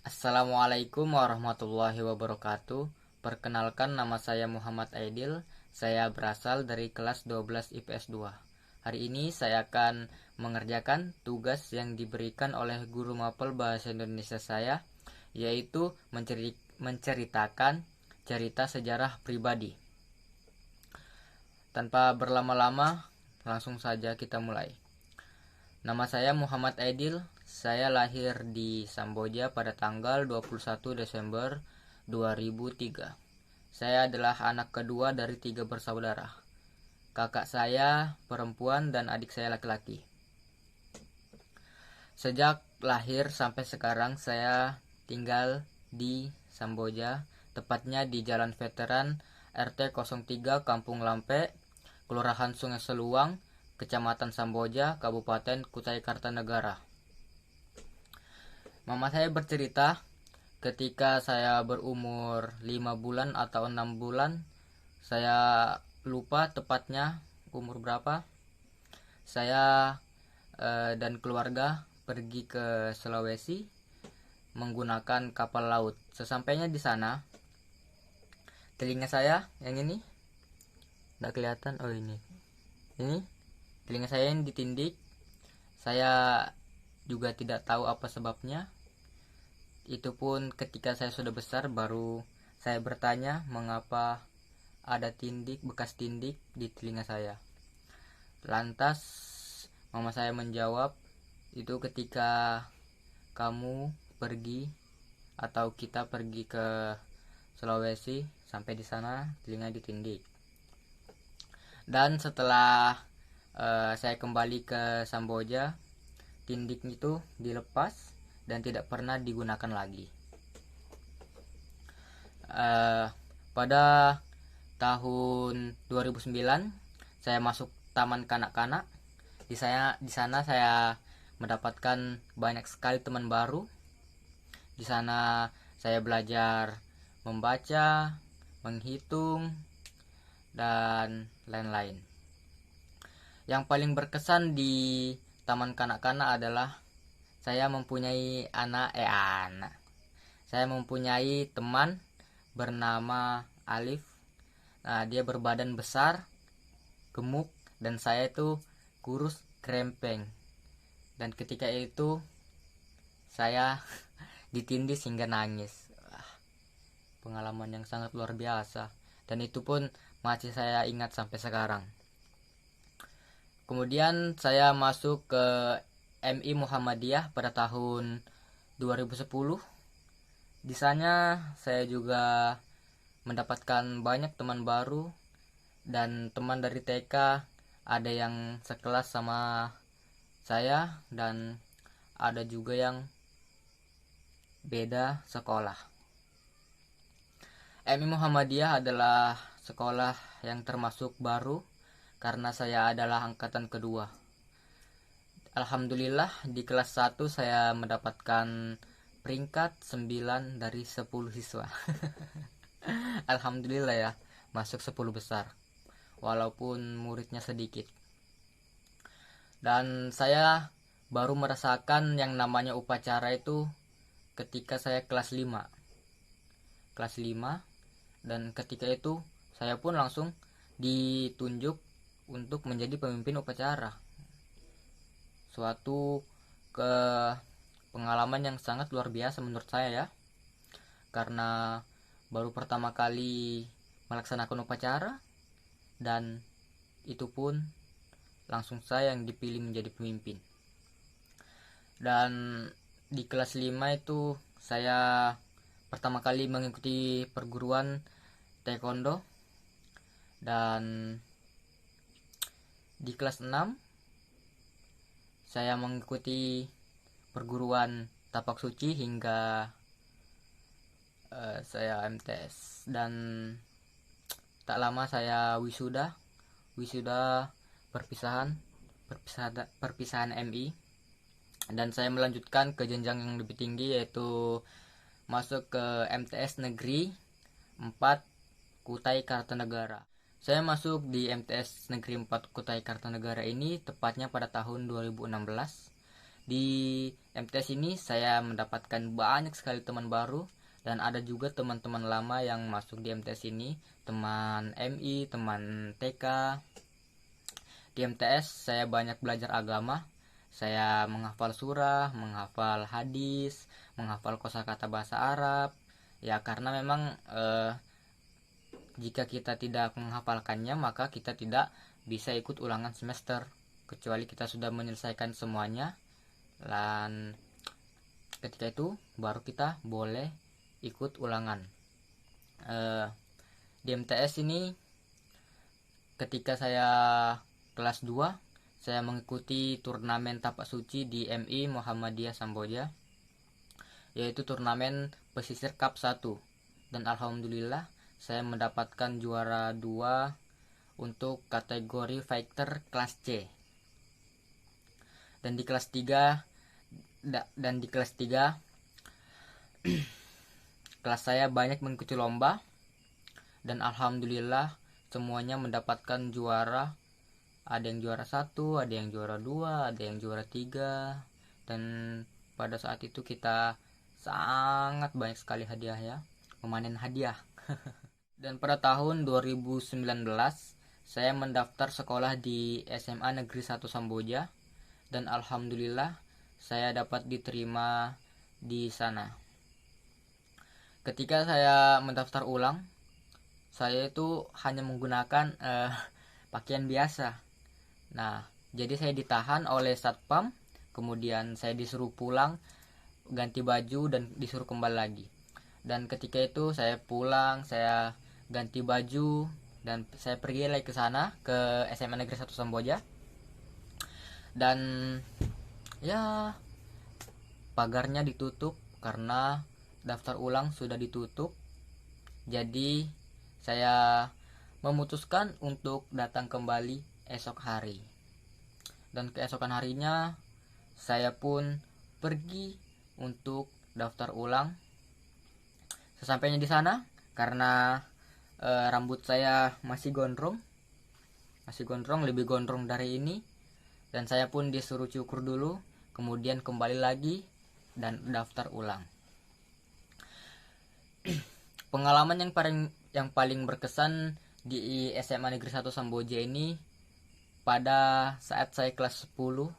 Assalamualaikum warahmatullahi wabarakatuh. Perkenalkan, nama saya Muhammad Aidil. Saya berasal dari kelas 12 IPS 2. Hari ini saya akan mengerjakan tugas yang diberikan oleh guru mapel bahasa Indonesia saya, yaitu menceritakan cerita sejarah pribadi. Tanpa berlama-lama, langsung saja kita mulai. Nama saya Muhammad Aidil. Saya lahir di Samboja pada tanggal 21 Desember 2003. Saya adalah anak kedua dari 3 bersaudara. Kakak saya perempuan dan adik saya laki-laki. Sejak lahir sampai sekarang saya tinggal di Samboja, tepatnya di Jalan Veteran RT 03 Kampung Lampe, Kelurahan Sungai Seluang, Kecamatan Samboja, Kabupaten Kutai Kartanegara. Mama saya bercerita ketika saya berumur 5 bulan atau 6 bulan. Saya lupa tepatnya umur berapa. Saya dan keluarga pergi ke Sulawesi menggunakan kapal laut. Sesampainya di sana, telinga saya yang ini tidak kelihatan. Oh, ini telinga saya yang ditindik. Saya juga tidak tahu apa sebabnya. Itu pun ketika saya sudah besar baru saya bertanya mengapa ada bekas tindik di telinga saya. Lantas mama saya menjawab, itu ketika kamu pergi atau kita pergi ke Sulawesi, sampai di sana telinga ditindik. Dan setelah saya kembali ke Samboja, tindik itu dilepas dan tidak pernah digunakan lagi. Pada tahun 2009 saya masuk taman kanak-kanak. Di sana saya mendapatkan banyak sekali teman baru. Di sana saya belajar membaca, menghitung, dan lain-lain. Yang paling berkesan di taman kanak-kanak adalah saya mempunyai saya mempunyai teman bernama Alif. Nah, dia berbadan besar, gemuk, dan saya itu kurus, krempeng. Dan ketika itu saya ditindih hingga nangis. Pengalaman yang sangat luar biasa, dan itu pun masih saya ingat sampai sekarang. Kemudian saya masuk ke MI Muhammadiyah pada tahun 2010. Di sana saya juga mendapatkan banyak teman baru, dan teman dari TK ada yang sekelas sama saya, dan ada juga yang beda sekolah. MI Muhammadiyah adalah sekolah yang termasuk baru karena saya adalah angkatan kedua. Alhamdulillah di kelas 1 saya mendapatkan peringkat 9 dari 10 siswa. Alhamdulillah ya, masuk 10 besar walaupun muridnya sedikit. Dan saya baru merasakan yang namanya upacara itu ketika saya kelas 5. Dan ketika itu saya pun langsung ditunjuk untuk menjadi pemimpin upacara. Suatu pengalaman yang sangat luar biasa menurut saya ya, karena baru pertama kali melaksanakan upacara, dan itu pun langsung saya yang dipilih menjadi pemimpin. Dan di kelas 5 itu saya pertama kali mengikuti perguruan taekwondo, dan di kelas 6 saya mengikuti perguruan tapak suci hingga saya MTS, dan tak lama saya wisuda perpisahan MI, dan saya melanjutkan ke jenjang yang lebih tinggi, yaitu masuk ke MTS Negeri 4 Kutai Kartanegara. Saya masuk di MTS Negeri 4 Kutai Kartanegara ini tepatnya pada tahun 2016, Di MTS ini saya mendapatkan banyak sekali teman baru, dan ada juga teman-teman lama yang masuk di MTS ini, teman MI, teman TK. Di MTS saya banyak belajar agama. Saya menghafal surah, menghafal hadis, menghafal kosakata bahasa Arab. Ya karena memang jika kita tidak menghafalkannya, maka kita tidak bisa ikut ulangan semester, kecuali kita sudah menyelesaikan semuanya, dan ketika itu baru kita boleh ikut ulangan. Di MTS ini ketika saya kelas 2, saya mengikuti turnamen tapak suci di MI Muhammadiyah Samboja, yaitu turnamen pesisir Cup 1, dan alhamdulillah saya mendapatkan juara 2 untuk kategori fighter kelas C. Dan di kelas 3 kelas saya banyak mengikuti lomba, dan alhamdulillah semuanya mendapatkan juara. Ada yang juara 1, ada yang juara 2, ada yang juara 3, dan pada saat itu kita sangat banyak sekali hadiah ya, memanen hadiah. Dan pada tahun 2019 saya mendaftar sekolah di SMA Negeri 1 Samboja, dan alhamdulillah saya dapat diterima di sana. Ketika saya mendaftar ulang, saya itu hanya menggunakan pakaian biasa. Nah, jadi saya ditahan oleh satpam, kemudian saya disuruh pulang, ganti baju, dan disuruh kembali lagi. Dan ketika itu saya pulang, saya ganti baju, dan saya pergi lagi ke sana, ke SMA Negeri 1 Samboja. Dan ya, pagarnya ditutup karena daftar ulang sudah ditutup. Jadi saya memutuskan untuk datang kembali esok hari. Dan keesokan harinya saya pun pergi untuk daftar ulang. Sesampainya di sana, karena rambut saya masih gondrong, lebih gondrong dari ini, dan saya pun disuruh cukur dulu, kemudian kembali lagi dan daftar ulang. Pengalaman yang paling berkesan di SMA Negeri 1 Samboja ini pada saat saya kelas 10,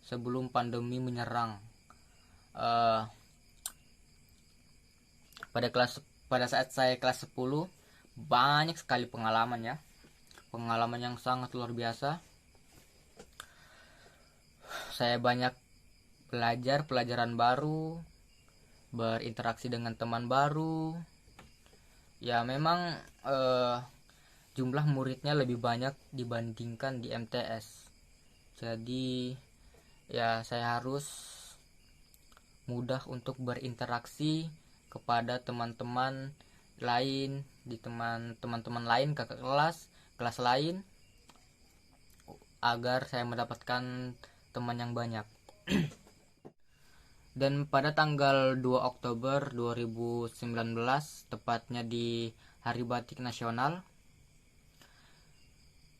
sebelum pandemi menyerang. Pada saat saya kelas 10, banyak sekali pengalaman ya, pengalaman yang sangat luar biasa. Saya banyak belajar pelajaran baru, berinteraksi dengan teman baru. Ya memang jumlah muridnya lebih banyak dibandingkan di MTS. Jadi ya saya harus mudah untuk berinteraksi kepada teman-teman lain, di teman-teman lain, kakak kelas lain, agar saya mendapatkan teman yang banyak. Dan pada tanggal 2 Oktober 2019, tepatnya di Hari Batik Nasional,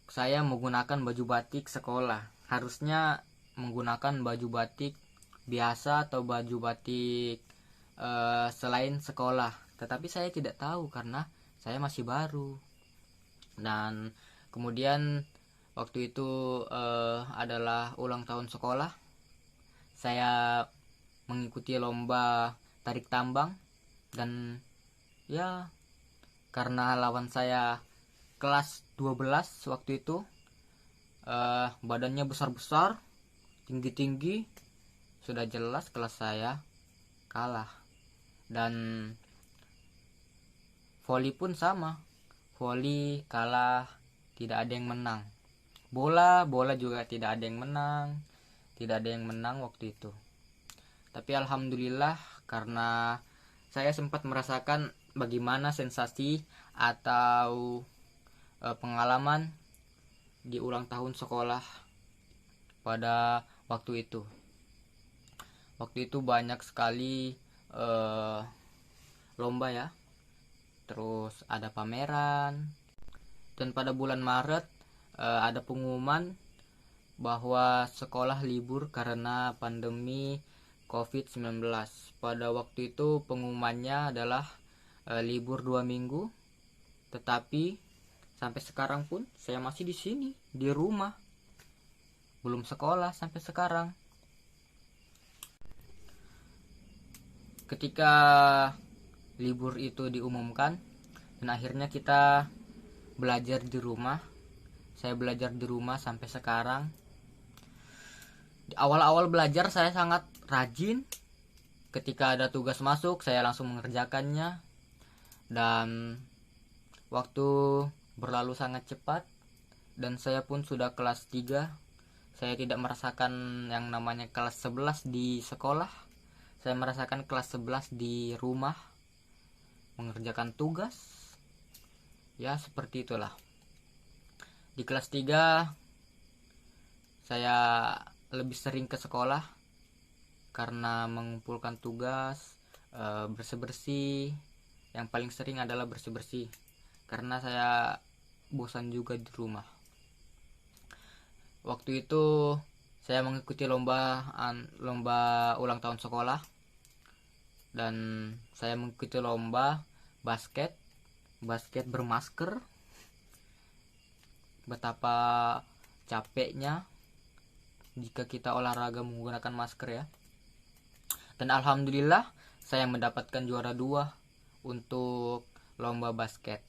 saya menggunakan baju batik sekolah. Harusnya menggunakan baju batik biasa atau baju batik selain sekolah, tetapi saya tidak tahu karena saya masih baru. Dan kemudian waktu itu adalah ulang tahun sekolah. Saya mengikuti lomba tarik tambang, dan ya karena lawan saya kelas 12 waktu itu, badannya besar-besar, tinggi-tinggi, sudah jelas kelas saya kalah. Dan voli pun sama, voli kalah, tidak ada yang menang. Bola juga tidak ada yang menang waktu itu. Tapi alhamdulillah, karena saya sempat merasakan bagaimana sensasi atau pengalaman di ulang tahun sekolah pada waktu itu. Waktu itu banyak sekali lomba ya, terus ada pameran, dan pada bulan Maret ada pengumuman bahwa sekolah libur karena pandemi COVID-19. Pada waktu itu pengumumannya adalah libur 2 minggu, tetapi sampai sekarang pun saya masih di sini, di rumah, belum sekolah sampai sekarang. Ketika libur itu diumumkan dan akhirnya kita belajar di rumah, saya belajar di rumah sampai sekarang. Di awal-awal belajar saya sangat rajin. Ketika ada tugas masuk, saya langsung mengerjakannya. Dan waktu berlalu sangat cepat. Dan saya pun sudah kelas 3. Saya tidak merasakan yang namanya kelas 11 di sekolah. Saya merasakan kelas 11 di rumah. Mengerjakan tugas. Ya, seperti itulah. Di kelas 3 saya lebih sering ke sekolah karena mengumpulkan tugas, bersih-bersih. Yang paling sering adalah bersih-bersih karena saya bosan juga di rumah. Waktu itu saya mengikuti lomba ulang tahun sekolah dan saya mengikuti lomba basket bermasker. Betapa capeknya jika kita olahraga menggunakan masker ya. Dan alhamdulillah saya mendapatkan juara 2 untuk lomba basket.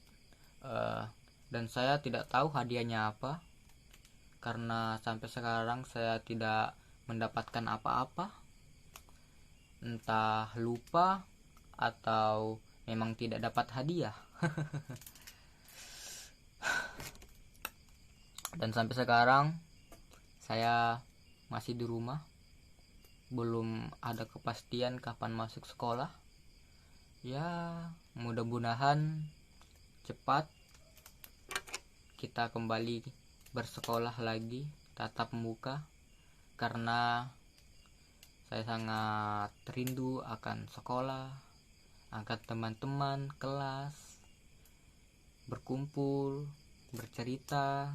Dan saya tidak tahu hadiahnya apa, karena sampai sekarang saya tidak mendapatkan apa-apa. Entah lupa atau memang tidak dapat hadiah. Dan sampai sekarang saya masih di rumah, belum ada kepastian kapan masuk sekolah. Ya, mudah-mudahan cepat kita kembali bersekolah lagi tatap muka, karena saya sangat rindu akan sekolah, akan teman-teman kelas, berkumpul, bercerita.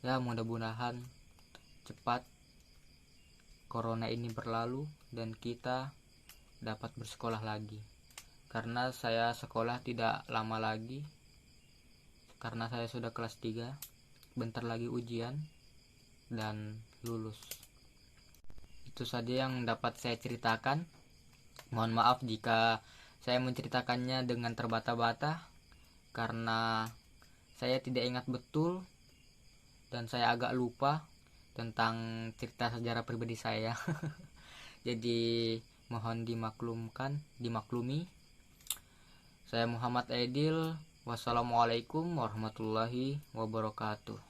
Ya, mudah-mudahan cepat corona ini berlalu dan kita dapat bersekolah lagi, karena saya sekolah tidak lama lagi, karena saya sudah kelas 3, bentar lagi ujian dan lulus. Itu saja yang dapat saya ceritakan. Mohon maaf jika saya menceritakannya dengan terbata-bata, karena saya tidak ingat betul dan saya agak lupa tentang cerita sejarah pribadi saya. Jadi mohon dimaklumi. Saya Muhammad Aidil. Wassalamualaikum warahmatullahi wabarakatuh.